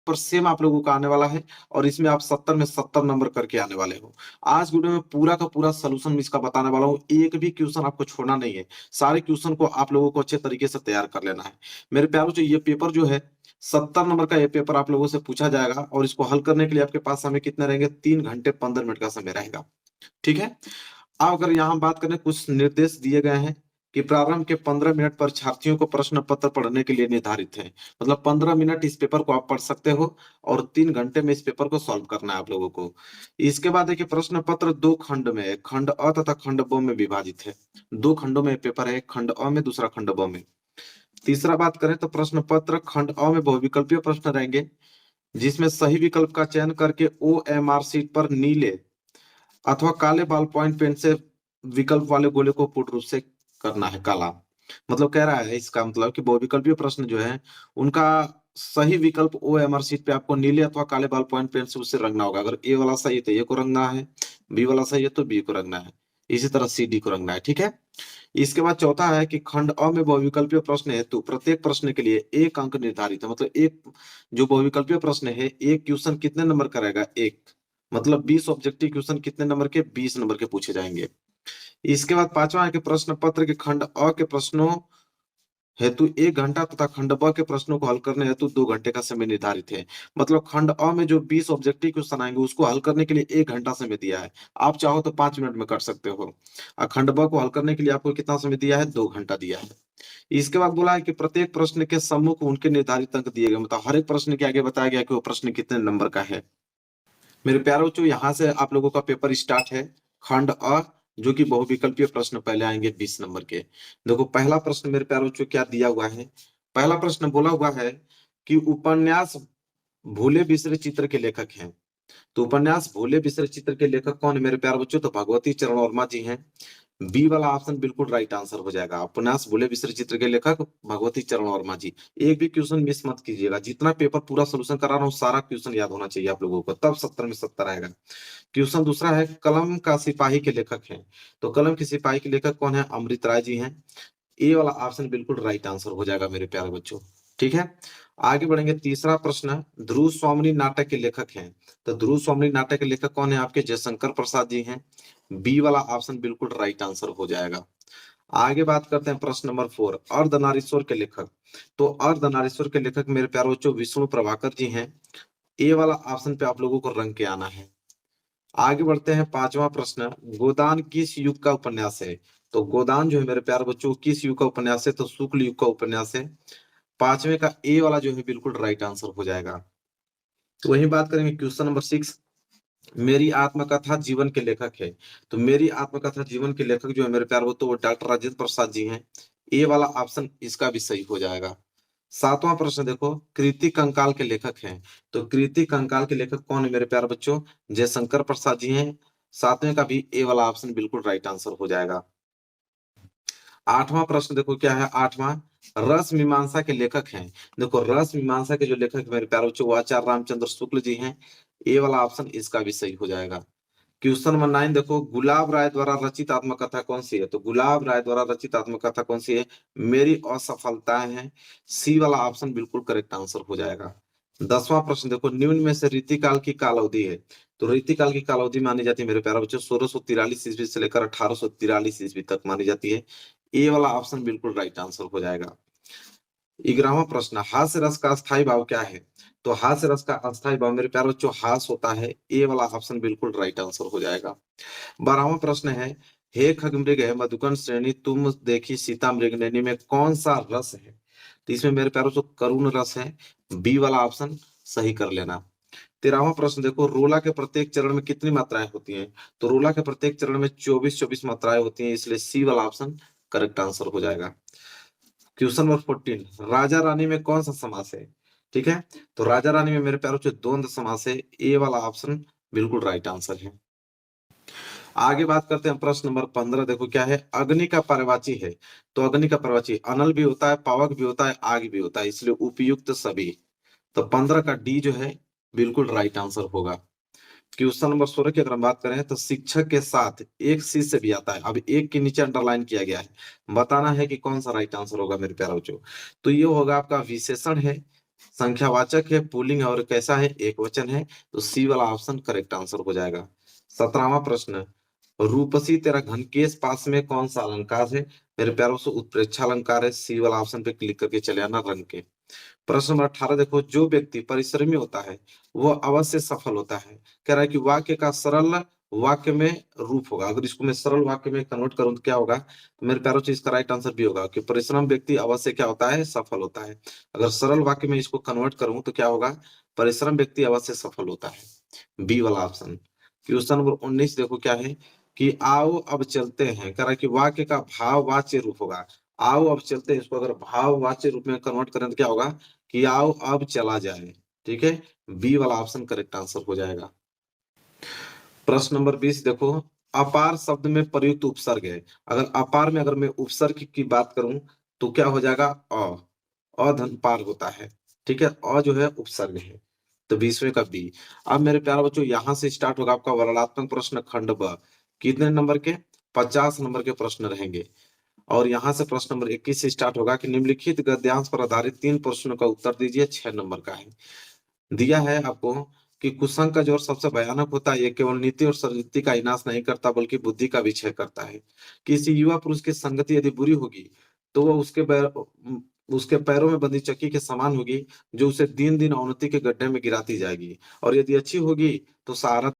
पर सेम आप लोगों का आने वाला है और इसमें आप 70 में 70 नंबर करके आने वाले हो। आज वीडियो में पूरा का पूरा सोल्यूशन मैं इसका बताने वाला हूँ, एक भी क्वेश्चन आपको छोड़ना नहीं है। सारे क्वेश्चन को आप लोगों को अच्छे तरीके से तैयार कर लेना है। मेरे प्यारों से ये पेपर जो है 70 नंबर का ये पेपर आप लोगों से पूछा जाएगा और इसको हल करने के लिए आपके पास समय कितने रहेंगे? 3 घंटे 15 मिनट का समय रहेगा। ठीक है। अब अगर यहाँ बात करें, कुछ निर्देश दिए गए हैं कि प्रारंभ के 15 मिनट परीक्षार्थियों को प्रश्न पत्र पढ़ने के लिए निर्धारित है। मतलब 15 मिनट इस पेपर को आप पढ़ सकते हो और 3 घंटे में इस पेपर को सॉल्व करना है आप लोगों को। इसके बाद देखिए, प्रश्न पत्र 2 खंड में है, खंड अ तथा खंड ब में विभाजित है। 2 खंडों में पेपर है, खंड अ में, दूसरा खंड ब में। तीसरा बात करें तो प्रश्न पत्र खंड अ में बहुविकल्पीय प्रश्न रहेंगे, जिसमें सही विकल्प का चयन करके OMR शीट पर नीले अथवा काले बॉल पॉइंट पेन से विकल्प वाले गोले को पूर्ण रूप से करना है काला। मतलब कह रहा है इसका मतलब कि बहुविकल्पीय प्रश्न जो है उनका सही विकल्प OMR शीट पे आपको नीले अथवा काले बॉल पॉइंट पेन से उसे रंगना होगा। अगर ए वाला सही है तो ए को रंगना है, बी वाला सही है तो बी को रंगना है, इसी तरह सी डी को रंगना है। ठीक है। इसके बाद चौथा है कि खंड अ में बहुविकल्पीय प्रश्न हेतु प्रत्येक प्रश्न के लिए 1 अंक निर्धारित है। मतलब एक जो बहुविकल्पीय प्रश्न है, एक क्वेश्चन कितने नंबर का रहेगा? एक। मतलब 20 ऑब्जेक्टिव क्वेश्चन कितने नंबर के? 20 नंबर के पूछे जाएंगे। इसके बाद पांचवा है कि प्रश्न पत्र के खंड अ के प्रश्नों हेतु 1 घंटा तथा खंड ब के प्रश्नों को हल करने हेतु 2 घंटे का समय निर्धारित है। मतलब खंड अ में जो 20 ऑब्जेक्टिव क्वेश्चन आएंगे उसको हल करने के लिए 1 घंटा समय दिया है। आप चाहो तो 5 मिनट में कर सकते हो। और खंड ब को हल करने के लिए आपको कितना समय दिया है? 2 घंटा दिया है। इसके बाद बोला है कि प्रत्येक प्रश्न के सम्मुख उनके निर्धारित अंक दिए गए। मतलब हर एक प्रश्न के आगे बताया गया कि वो प्रश्न कितने नंबर का है। मेरे प्यारे बच्चों, यहाँ से आप लोगों का पेपर स्टार्ट है। खंड अ, जो कि बहुविकल्पीय प्रश्न पहले आएंगे 20 नंबर के। देखो पहला प्रश्न मेरे प्यारे बच्चों क्या दिया हुआ है। पहला प्रश्न बोला हुआ है कि उपन्यास भूले बिसरे चित्र के लेखक हैं। तो उपन्यास भूले बिसरे चित्र के लेखक कौन है मेरे प्यारे बच्चों? तो भगवती चरण वर्मा जी हैं। बी वाला ऑप्शन बिल्कुल राइट आंसर हो जाएगा। उपन्यास भूले बिसरे चित्र के लेखक भगवती चरण वर्मा जी। एक भी क्वेश्चन मिस मत कीजिएगा। जितना पेपर पूरा सोल्यूशन करा रहा हूँ सारा क्वेश्चन याद होना चाहिए आप लोगों को, तब 70 में 70 आएगा। क्वेश्चन दूसरा है, कलम का सिपाही के लेखक हैं। तो कलम के सिपाही के लेखक कौन है? अमृत राय जी हैं। ए वाला ऑप्शन बिल्कुल राइट आंसर हो जाएगा मेरे प्यारे बच्चों। ठीक है। आगे बढ़ेंगे। तीसरा प्रश्न, ध्रुव स्वामिनी नाटक के लेखक हैं। तो ध्रुव स्वामिनी नाटक के लेखक कौन है? आपके जयशंकर प्रसाद जी हैं। बी वाला ऑप्शन बिल्कुल राइट आंसर हो जाएगा। आगे बात करते हैं प्रश्न नंबर 4, अर्धनारीश्वर के लेखक। तो अर्धनारीश्वर के लेखक मेरे प्यारे बच्चों विष्णु प्रभाकर जी हैं। ए वाला ऑप्शन पे आप लोगों को रंग के आना है। आगे बढ़ते हैं। पांचवा प्रश्न, गोदान किस युग का उपन्यास है? तो गोदान जो है मेरे प्यारे बच्चों किस युग का उपन्यास है? तो शुक्ल युग का उपन्यास है। पांचवे का ए वाला जो है बिल्कुल राइट आंसर हो जाएगा। तो वही बात करेंगे क्वेश्चन नंबर 6, मेरी आत्मकथा जीवन के लेखक है। तो मेरी आत्मकथा जीवन के लेखक जो है मेरे प्यारे बच्चों वो डॉक्टर राजेंद्र प्रसाद जी हैं। ए वाला ऑप्शन इसका भी सही हो जाएगा। सातवां प्रश्न देखो, कृति कंकाल के लेखक हैं। तो कृति कंकाल के लेखक कौन है मेरे प्यारे बच्चों? जयशंकर प्रसाद जी हैं। सातवें का भी ए वाला ऑप्शन बिल्कुल राइट आंसर हो जाएगा। आठवां प्रश्न देखो क्या है। आठवां, रस मीमांसा के लेखक हैं। देखो रस मीमांसा के जो लेखक मेरे प्यारे बच्चों वो आचार्य रामचंद्र शुक्ल जी हैं। ए वाला ऑप्शन इसका भी सही हो जाएगा। क्वेश्चन नंबर 9 देखो, गुलाब राय द्वारा रचित आत्मकथा कौन सी है? तो गुलाब राय द्वारा रचित आत्मकथा कौन सी है? मेरी असफलताएं हैं। सी वाला ऑप्शन बिल्कुल करेक्ट आंसर हो जाएगा। 10वां प्रश्न देखो, निम्न में से रीतिकाल की काल अवधि है। तो रीतिकाल की काल अवधि मानी जाती है मेरे प्यारे बच्चों 1643 ईस्वी से लेकर 1843 ईस्वी तक मानी जाती है। ए वाला ऑप्शन बिल्कुल राइट आंसर हो जाएगा। 11वां प्रश्न, हास्य रस का अस्थायी भाव क्या है? तो हास्य रस का अस्थायी भाव मेरे प्यारे बच्चों हास होता है। ए वाला ऑप्शन बिल्कुल राइट आंसर हो जाएगा। 12वां प्रश्न है, हे खगमृग है मधुकन श्रेणी तुम देखी सीता मृगनयनी में कौन सा रस है? तो इसमें मेरे प्यारों जो करुण रस है। बी वाला ऑप्शन सही कर लेना। 13वां प्रश्न देखो, रोला के प्रत्येक चरण में कितनी मात्राएं होती हैं? तो रोला के प्रत्येक चरण में 24 मात्राएं होती हैं, इसलिए सी वाला ऑप्शन करेक्ट आंसर हो जाएगा। क्वेश्चन नंबर 14, राजा रानी में कौन सा समास है? ठीक है। तो राजा रानी में मेरे प्यारों जो द्वंद्व समास है। ए वाला ऑप्शन बिल्कुल राइट आंसर है। आगे बात करते हैं प्रश्न नंबर 15 देखो क्या है। अग्नि का पर्यायवाची है। तो अग्नि का पर्यायवाची अनल भी होता है, पावक भी होता है, आग भी होता है, इसलिए उपयुक्त सभी। तो 15 का डी जो है बिल्कुल राइट आंसर होगा। क्वेश्चन नंबर 16 की अगर हम बात करें तो शिक्षक के साथ एक शिष्य भी आता है। अब एक के नीचे अंडरलाइन किया गया है, बताना है कि कौन सा राइट आंसर होगा मेरे प्यारे बच्चों। तो ये होगा आपका विशेषण है। संख्यावाचक है, पुल्लिंग है और कैसा है, एक वचन है, तो सी वाला ऑप्शन करेक्ट आंसर हो जाएगा। 17वां प्रश्न, रूपसी तेरा घनकेश पास में कौन सा अलंकार है? मेरे प्यारों से उत्प्रेक्षा अलंकार है, सी वाला ऑप्शन पे क्लिक करके चले आना रंग के। प्रश्न नंबर 18 देखो, जो व्यक्ति परिश्रमी होता है वह अवश्य सफल होता है। कह रहा है कि वाक्य का सरल वाक्य में रूप होगा। अगर इसको मैं सरल वाक्य में कन्वर्ट करूं तो क्या होगा, तो मेरे प्यारों चीज का राइट आंसर भी होगा कि परिश्रम व्यक्ति अवश्य क्या होता है, सफल होता है। अगर सरल वाक्य में इसको कन्वर्ट करूं तो क्या होगा, परिश्रम व्यक्ति अवश्य सफल होता है, बी वाला ऑप्शन। क्वेश्चन नंबर 19 देखो क्या है कि आओ अब चलते हैं। कह रहा है कि वाक्य का भाववाच्य रूप होगा। आओ अब चलते हैं, इसको अगर भाववाच्य रूप में कन्वर्ट करें तो क्या होगा कि आओ अब चला जाए। ठीक है, बी वाला ऑप्शन करेक्ट आंसर हो जाएगा। प्रश्न नंबर 20 देखो, अपार शब्द में प्रयुक्त उपसर्ग है। अगर अपार में अगर मैं उपसर्ग की बात करूं तो क्या हो जाएगा, अधन पार होता है। ठीक है, जो है उपसर्ग है, तो 20वें का बी। अब मेरे प्यारे बच्चों यहां से स्टार्ट होगा आपका वर्णनात्मक प्रश्न खंड ब। कितने नंबर के, 50 नंबर के प्रश्न रहेंगे। और यहाँ से प्रश्न नंबर 21 से स्टार्ट होगा कि निम्नलिखित गद्यांश पर आधारित 3 प्रश्नों का उत्तर दीजिए, 6 नंबर का है। दिया है आपको कि कुसंग का जोर सबसे भयानक होता है, ये केवल नीति और संस्कृति का विनाश नहीं करता बल्कि बुद्धि का भी क्षय करता है। किसी युवा पुरुष की संगति यदि बुरी होगी तो वह उसके पैरों में बंधी चक्की के समान होगी, जो उसे दिन दिन अवनति के गड्ढे में गिराती जाएगी। और यदि अच्छी होगी तो सहारा